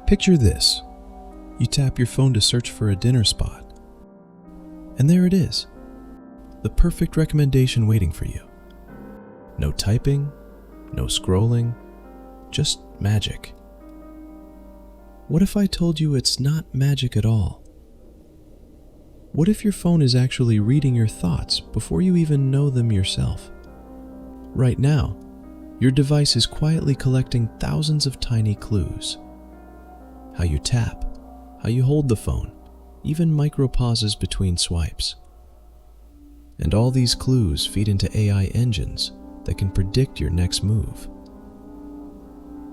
Picture this. You tap your phone to search for a dinner spot. And there it is. The perfect recommendation waiting for you. No typing, no scrolling, just magic. What if I told you it's not magic at all? What if your phone is actually reading your thoughts before you even know them yourself? Right now, your device is quietly collecting thousands of tiny clues. How you tap, how you hold the phone, even micro pauses between swipes. And all these clues feed into AI engines that can predict your next move.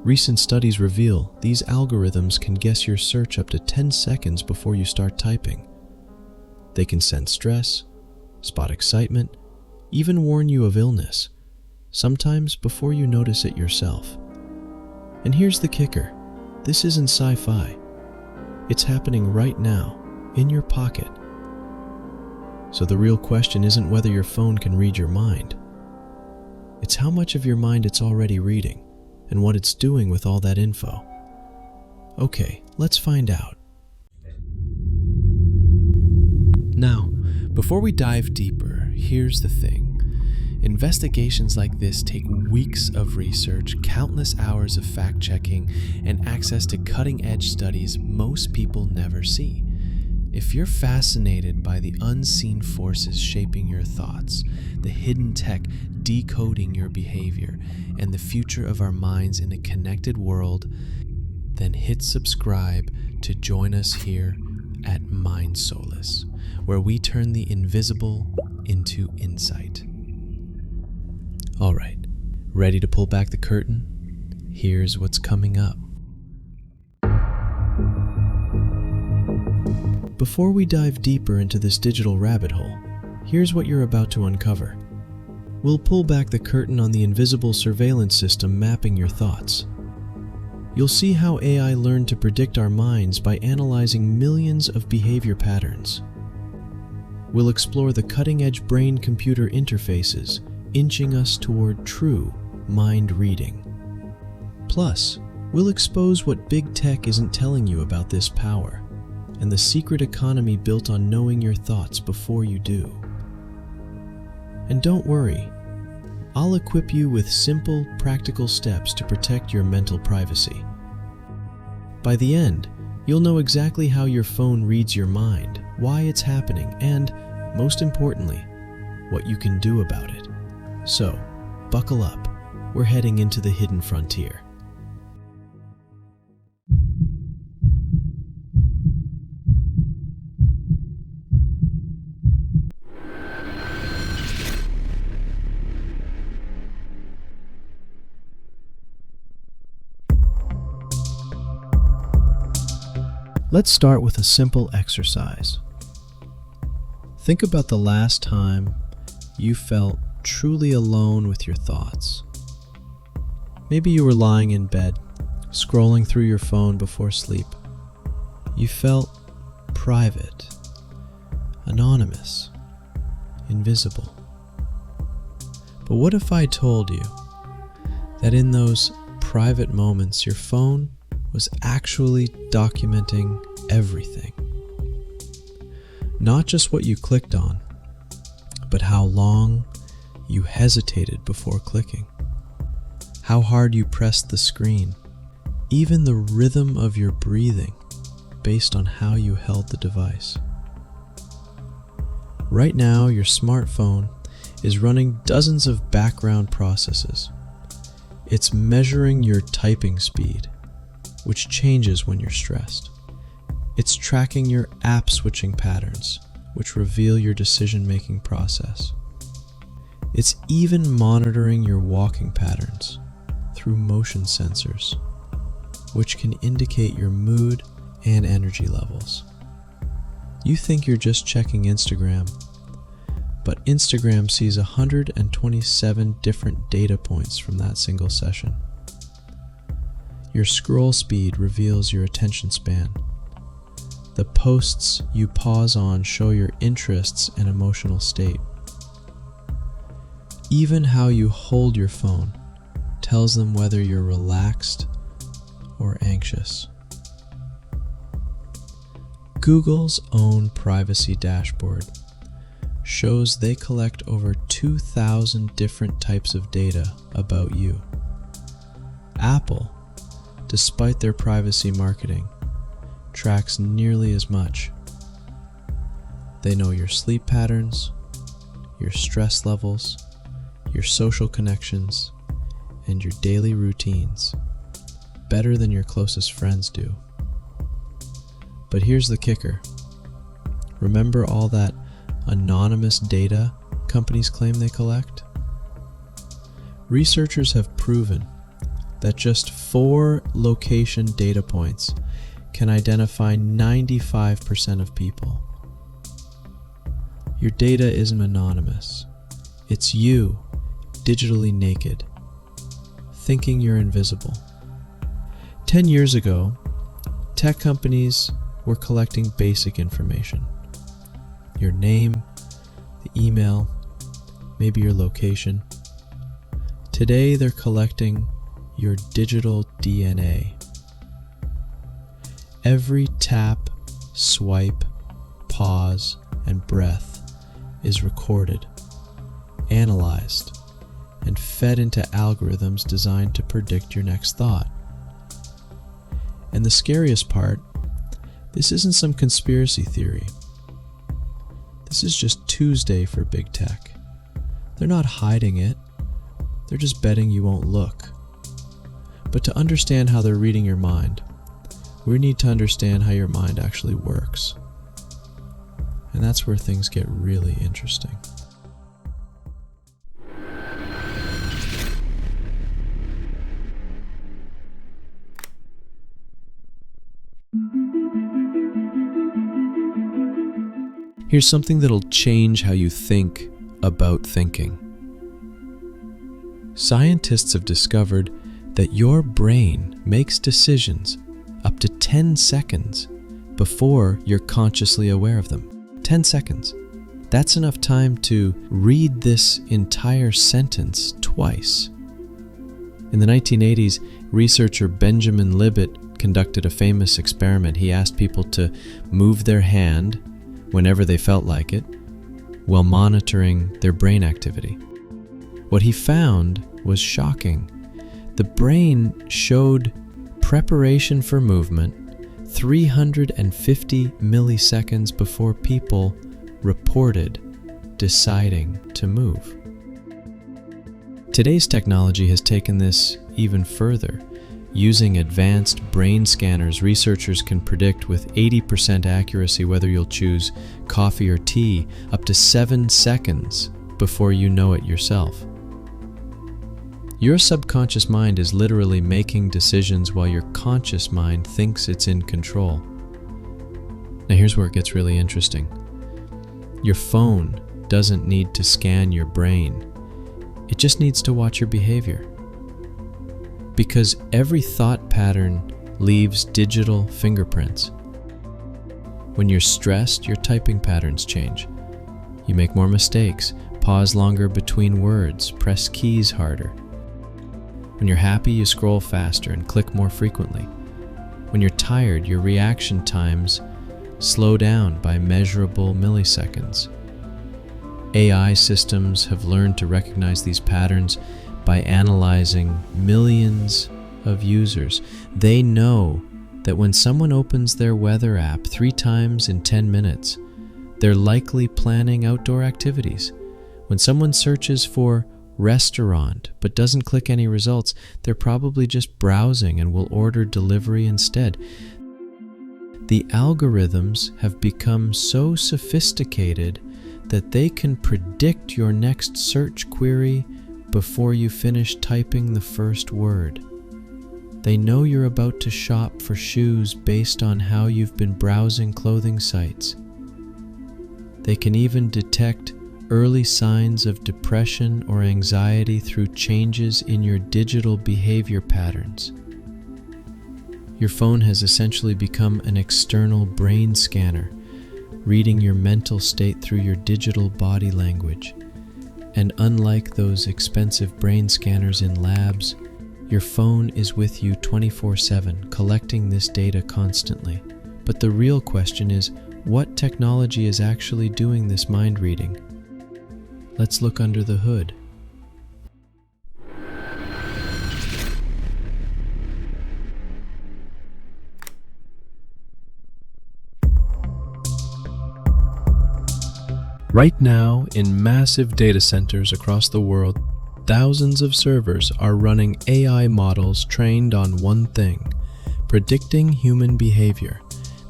Recent studies reveal these algorithms can guess your search up to 10 seconds before you start typing. They can sense stress, spot excitement, even warn you of illness, sometimes before you notice it yourself. And here's the kicker. This isn't sci-fi. It's happening right now, in your pocket. So the real question isn't whether your phone can read your mind. It's how much of your mind it's already reading, and what it's doing with all that info. Okay, let's find out. Now, before we dive deeper, here's the thing. Investigations like this take weeks of research, countless hours of fact-checking, and access to cutting-edge studies most people never see. If you're fascinated by the unseen forces shaping your thoughts, the hidden tech decoding your behavior, and the future of our minds in a connected world, then hit subscribe to join us here at Mindsolis, where we turn the invisible into insight. Alright, ready to pull back the curtain? Here's what's coming up. Before we dive deeper into this digital rabbit hole, here's what you're about to uncover. We'll pull back the curtain on the invisible surveillance system mapping your thoughts. You'll see how AI learned to predict our minds by analyzing millions of behavior patterns. We'll explore the cutting-edge brain-computer interfaces, inching us toward true mind reading. Plus, we'll expose what big tech isn't telling you about this power, and the secret economy built on knowing your thoughts before you do. And don't worry, I'll equip you with simple, practical steps to protect your mental privacy. By the end, you'll know exactly how your phone reads your mind, why it's happening, and, most importantly, what you can do about it. So, buckle up. We're heading into the hidden frontier. Let's start with a simple exercise. Think about the last time you felt truly alone with your thoughts. Maybe you were lying in bed, scrolling through your phone before sleep. You felt private, anonymous, invisible. But what if I told you that in those private moments your phone was actually documenting everything? Not just what you clicked on, but how long you hesitated before clicking, how hard you pressed the screen, even the rhythm of your breathing based on how you held the device. Right now, your smartphone is running dozens of background processes. It's measuring your typing speed, which changes when you're stressed. It's tracking your app switching patterns, which reveal your decision-making process. It's even monitoring your walking patterns through motion sensors, which can indicate your mood and energy levels. You think you're just checking Instagram, but Instagram sees 127 different data points from that single session. Your scroll speed reveals your attention span. The posts you pause on show your interests and emotional state. Even how you hold your phone tells them whether you're relaxed or anxious. Google's own privacy dashboard shows they collect over 2,000 different types of data about you. Apple, despite their privacy marketing, tracks nearly as much. They know your sleep patterns, your stress levels, your social connections, and your daily routines better than your closest friends do. But here's the kicker. Remember all that anonymous data companies claim they collect? Researchers have proven that just 4 location data points can identify 95% of people. Your data isn't anonymous. It's you, digitally naked, thinking you're invisible. 10 years ago, tech companies were collecting basic information. Your name, the email, maybe your location. Today, they're collecting your digital DNA. Every tap, swipe, pause, and breath is recorded, analyzed, and fed into algorithms designed to predict your next thought. And the scariest part, this isn't some conspiracy theory. This is just Tuesday for big tech. They're not hiding it. They're just betting you won't look. But to understand how they're reading your mind, we need to understand how your mind actually works. And that's where things get really interesting. Here's something that'll change how you think about thinking. Scientists have discovered that your brain makes decisions up to 10 seconds before you're consciously aware of them. 10 seconds. That's enough time to read this entire sentence twice. In the 1980s, researcher Benjamin Libet conducted a famous experiment. He asked people to move their hand whenever they felt like it, while monitoring their brain activity. What he found was shocking. The brain showed preparation for movement 350 milliseconds before people reported deciding to move. Today's technology has taken this even further. Using advanced brain scanners, researchers can predict with 80% accuracy whether you'll choose coffee or tea up to 7 seconds before you know it yourself. Your subconscious mind is literally making decisions while your conscious mind thinks it's in control. Now here's where it gets really interesting. Your phone doesn't need to scan your brain. It just needs to watch your behavior. Because every thought pattern leaves digital fingerprints. When you're stressed, your typing patterns change. You make more mistakes, pause longer between words, press keys harder. When you're happy, you scroll faster and click more frequently. When you're tired, your reaction times slow down by measurable milliseconds. AI systems have learned to recognize these patterns by analyzing millions of users. They know that when someone opens their weather app 3 times in 10 minutes, they're likely planning outdoor activities. When someone searches for restaurant but doesn't click any results, they're probably just browsing and will order delivery instead. The algorithms have become so sophisticated that they can predict your next search query before you finish typing the first word. They know you're about to shop for shoes based on how you've been browsing clothing sites. They can even detect early signs of depression or anxiety through changes in your digital behavior patterns. Your phone has essentially become an external brain scanner, reading your mental state through your digital body language. And unlike those expensive brain scanners in labs, your phone is with you 24/7, collecting this data constantly, But the real question is, what technology is actually doing this mind reading? Let's look under the hood. Right now, in massive data centers across the world, thousands of servers are running AI models trained on one thing: predicting human behavior.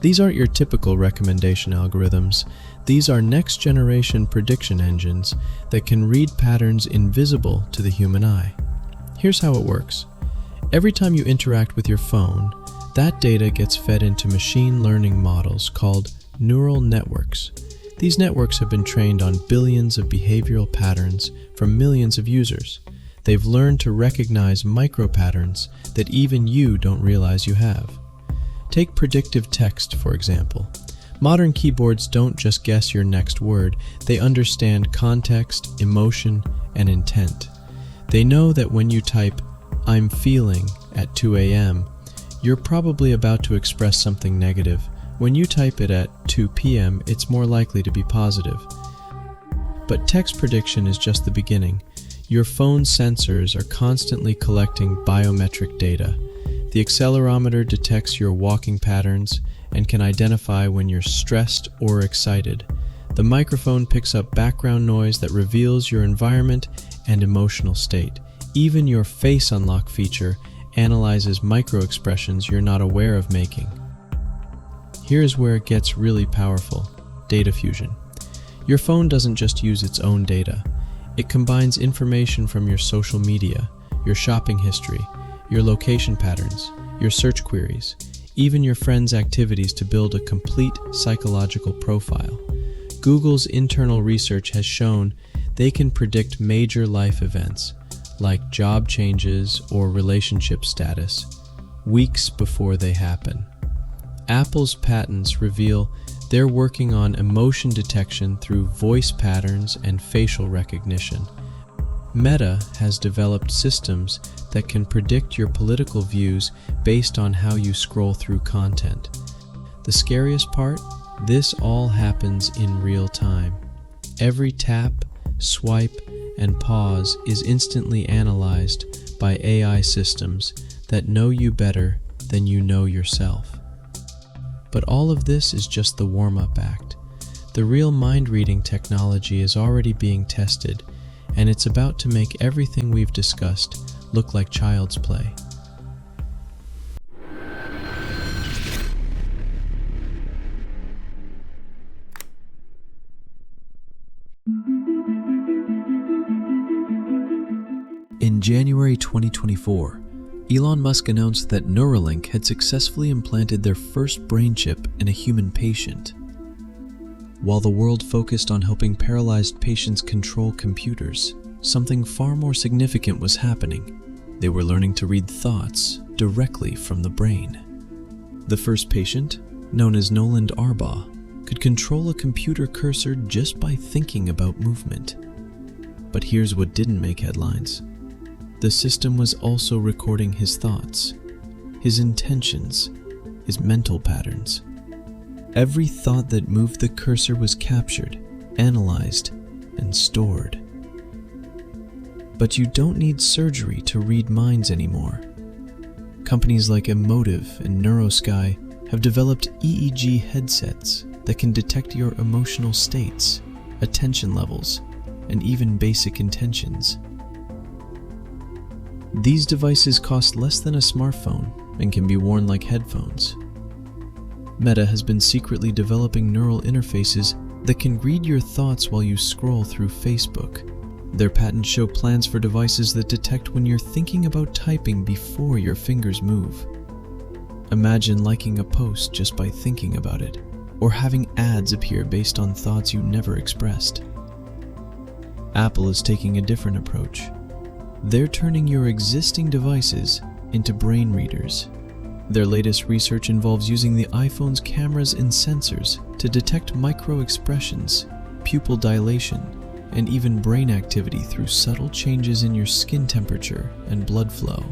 These aren't your typical recommendation algorithms. These are next-generation prediction engines that can read patterns invisible to the human eye. Here's how it works. Every time you interact with your phone, that data gets fed into machine learning models called neural networks. These networks have been trained on billions of behavioral patterns from millions of users. They've learned to recognize micro-patterns that even you don't realize you have. Take predictive text, for example. Modern keyboards don't just guess your next word, they understand context, emotion, and intent. They know that when you type, "I'm feeling" at 2 a.m., you're probably about to express something negative. When you type it at 2 p.m., it's more likely to be positive. But text prediction is just the beginning. Your phone's sensors are constantly collecting biometric data. The accelerometer detects your walking patterns and can identify when you're stressed or excited. The microphone picks up background noise that reveals your environment and emotional state. Even your face unlock feature analyzes micro-expressions you're not aware of making. Here's where it gets really powerful: data fusion. Your phone doesn't just use its own data. It combines information from your social media, your shopping history, your location patterns, your search queries, even your friends' activities to build a complete psychological profile. Google's internal research has shown they can predict major life events, like job changes or relationship status, weeks before they happen. Apple's patents reveal they're working on emotion detection through voice patterns and facial recognition. Meta has developed systems that can predict your political views based on how you scroll through content. The scariest part? This all happens in real time. Every tap, swipe, and pause is instantly analyzed by AI systems that know you better than you know yourself. But all of this is just the warm-up act. The real mind-reading technology is already being tested, and it's about to make everything we've discussed look like child's play. In January 2024, Elon Musk announced that Neuralink had successfully implanted their first brain chip in a human patient. While the world focused on helping paralyzed patients control computers, something far more significant was happening. They were learning to read thoughts directly from the brain. The first patient, known as Nolan Arbaugh, could control a computer cursor just by thinking about movement. But here's what didn't make headlines. The system was also recording his thoughts, his intentions, his mental patterns. Every thought that moved the cursor was captured, analyzed, and stored. But you don't need surgery to read minds anymore. Companies like Emotiv and NeuroSky have developed EEG headsets that can detect your emotional states, attention levels, and even basic intentions. These devices cost less than a smartphone and can be worn like headphones. Meta has been secretly developing neural interfaces that can read your thoughts while you scroll through Facebook. Their patents show plans for devices that detect when you're thinking about typing before your fingers move. Imagine liking a post just by thinking about it, or having ads appear based on thoughts you never expressed. Apple is taking a different approach. They're turning your existing devices into brain readers. Their latest research involves using the iPhone's cameras and sensors to detect micro-expressions, pupil dilation, and even brain activity through subtle changes in your skin temperature and blood flow.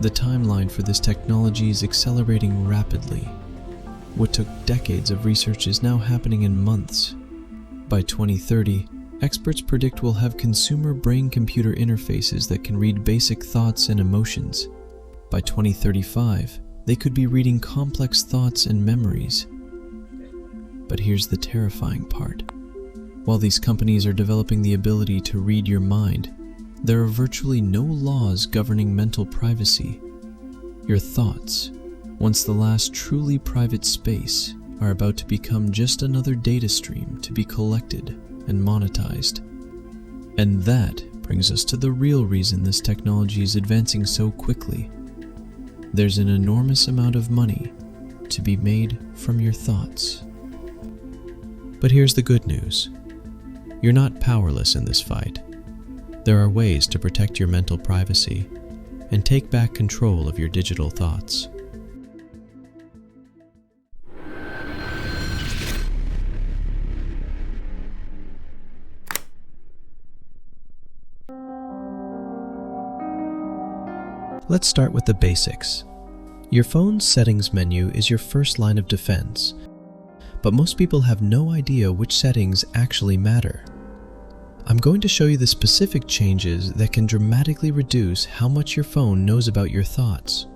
The timeline for this technology is accelerating rapidly. What took decades of research is now happening in months. By 2030, experts predict we'll have consumer brain-computer interfaces that can read basic thoughts and emotions. By 2035, they could be reading complex thoughts and memories. But here's the terrifying part. While these companies are developing the ability to read your mind, there are virtually no laws governing mental privacy. Your thoughts, once the last truly private space, are about to become just another data stream to be collected and monetized. And that brings us to the real reason this technology is advancing so quickly. There's an enormous amount of money to be made from your thoughts. But here's the good news. You're not powerless in this fight. There are ways to protect your mental privacy and take back control of your digital thoughts. Let's start with the basics. Your phone's settings menu is your first line of defense, but most people have no idea which settings actually matter. I'm going to show you the specific changes that can dramatically reduce how much your phone knows about your thoughts.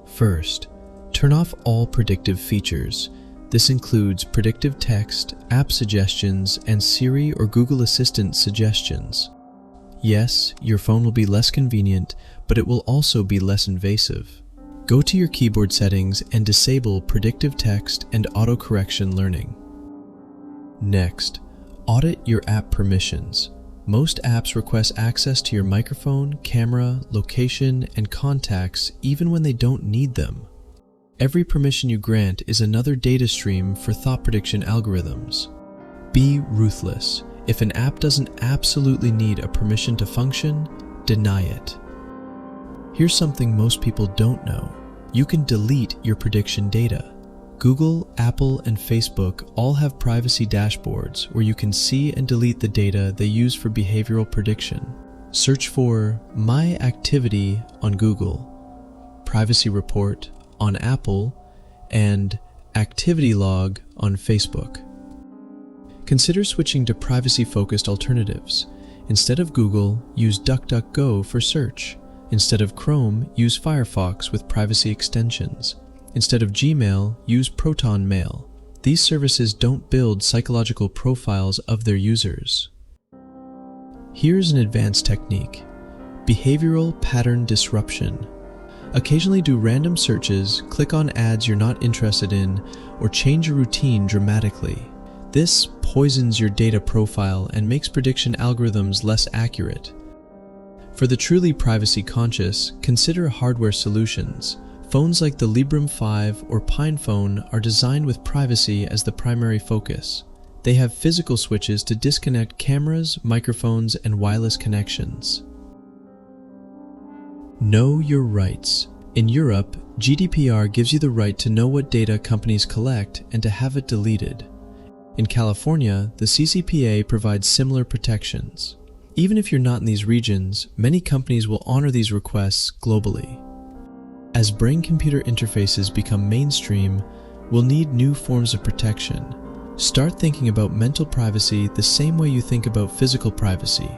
First, turn off all predictive features. This includes predictive text, app suggestions, and Siri or Google Assistant suggestions. Yes, your phone will be less convenient, but it will also be less invasive. Go to your keyboard settings and disable predictive text and autocorrection learning. Next, audit your app permissions. Most apps request access to your microphone, camera, location, and contacts even when they don't need them. Every permission you grant is another data stream for thought prediction algorithms. Be ruthless. If an app doesn't absolutely need a permission to function, deny it. Here's something most people don't know. You can delete your prediction data. Google, Apple, and Facebook all have privacy dashboards where you can see and delete the data they use for behavioral prediction. Search for My Activity on Google, Privacy Report on Apple, and Activity Log on Facebook. Consider switching to privacy-focused alternatives. Instead of Google, use DuckDuckGo for search. Instead of Chrome, use Firefox with privacy extensions. Instead of Gmail, use Proton Mail. These services don't build psychological profiles of their users. Here's an advanced technique: behavioral pattern disruption. Occasionally do random searches, click on ads you're not interested in, or change your routine dramatically. This poisons your data profile and makes prediction algorithms less accurate. For the truly privacy-conscious, consider hardware solutions. Phones like the Librem 5 or PinePhone are designed with privacy as the primary focus. They have physical switches to disconnect cameras, microphones, and wireless connections. Know your rights. In Europe, GDPR gives you the right to know what data companies collect and to have it deleted. In California, the CCPA provides similar protections. Even if you're not in these regions, many companies will honor these requests globally. As brain-computer interfaces become mainstream, we'll need new forms of protection. Start thinking about mental privacy the same way you think about physical privacy.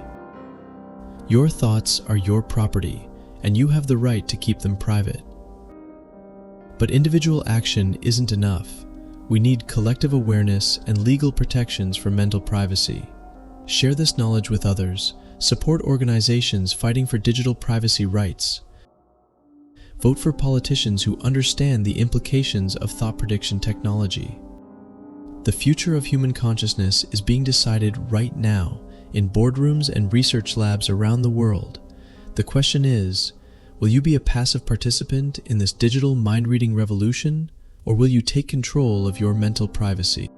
Your thoughts are your property, and you have the right to keep them private. But individual action isn't enough. We need collective awareness and legal protections for mental privacy. Share this knowledge with others. Support organizations fighting for digital privacy rights. Vote for politicians who understand the implications of thought prediction technology. The future of human consciousness is being decided right now in boardrooms and research labs around the world. The question is, will you be a passive participant in this digital mind-reading revolution, or will you take control of your mental privacy?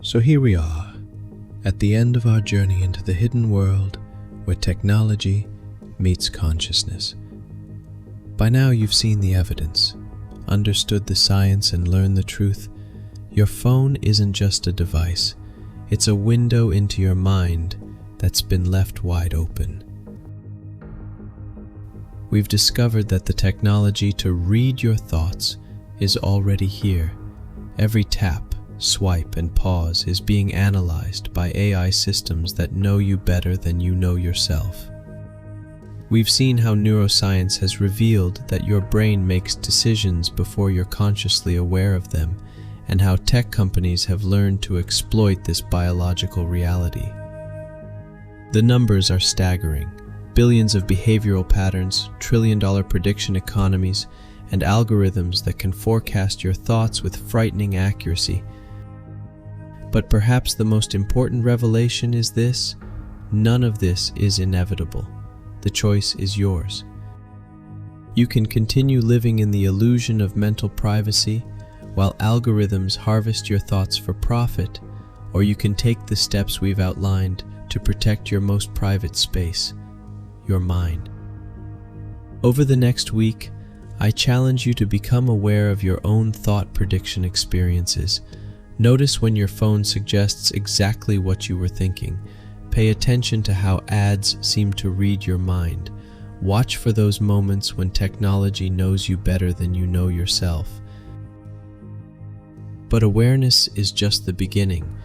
So here we are, at the end of our journey into the hidden world where technology meets consciousness. By now you've seen the evidence, understood the science, and learned the truth. Your phone isn't just a device, it's a window into your mind that's been left wide open. We've discovered that the technology to read your thoughts is already here. Every tap, swipe, and pause is being analyzed by AI systems that know you better than you know yourself. We've seen how neuroscience has revealed that your brain makes decisions before you're consciously aware of them, and how tech companies have learned to exploit this biological reality. The numbers are staggering. Billions of behavioral patterns, trillion-dollar prediction economies, and algorithms that can forecast your thoughts with frightening accuracy. But perhaps the most important revelation is this: none of this is inevitable. The choice is yours. You can continue living in the illusion of mental privacy while algorithms harvest your thoughts for profit, or you can take the steps we've outlined to protect your most private space, your mind. Over the next week, I challenge you to become aware of your own thought prediction experiences. Notice when your phone suggests exactly what you were thinking. Pay attention to how ads seem to read your mind. Watch for those moments when technology knows you better than you know yourself. But awareness is just the beginning.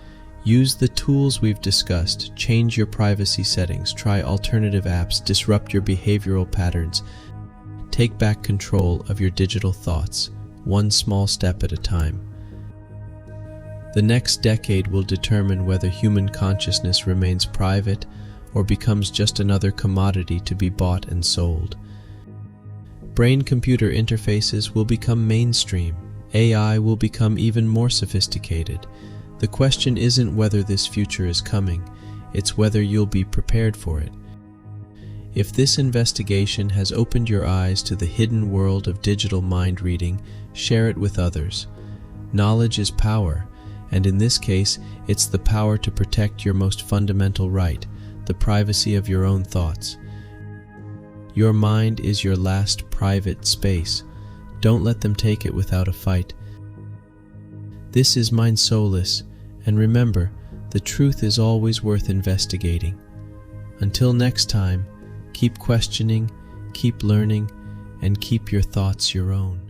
Use the tools we've discussed, change your privacy settings, try alternative apps, disrupt your behavioral patterns. Take back control of your digital thoughts, one small step at a time. The next decade will determine whether human consciousness remains private or becomes just another commodity to be bought and sold. Brain-computer interfaces will become mainstream. AI will become even more sophisticated. The question isn't whether this future is coming, it's whether you'll be prepared for it. If this investigation has opened your eyes to the hidden world of digital mind reading, share it with others. Knowledge is power, and in this case, it's the power to protect your most fundamental right, the privacy of your own thoughts. Your mind is your last private space. Don't let them take it without a fight. This is Mindsolis, and remember, the truth is always worth investigating. Until next time, keep questioning, keep learning, and keep your thoughts your own.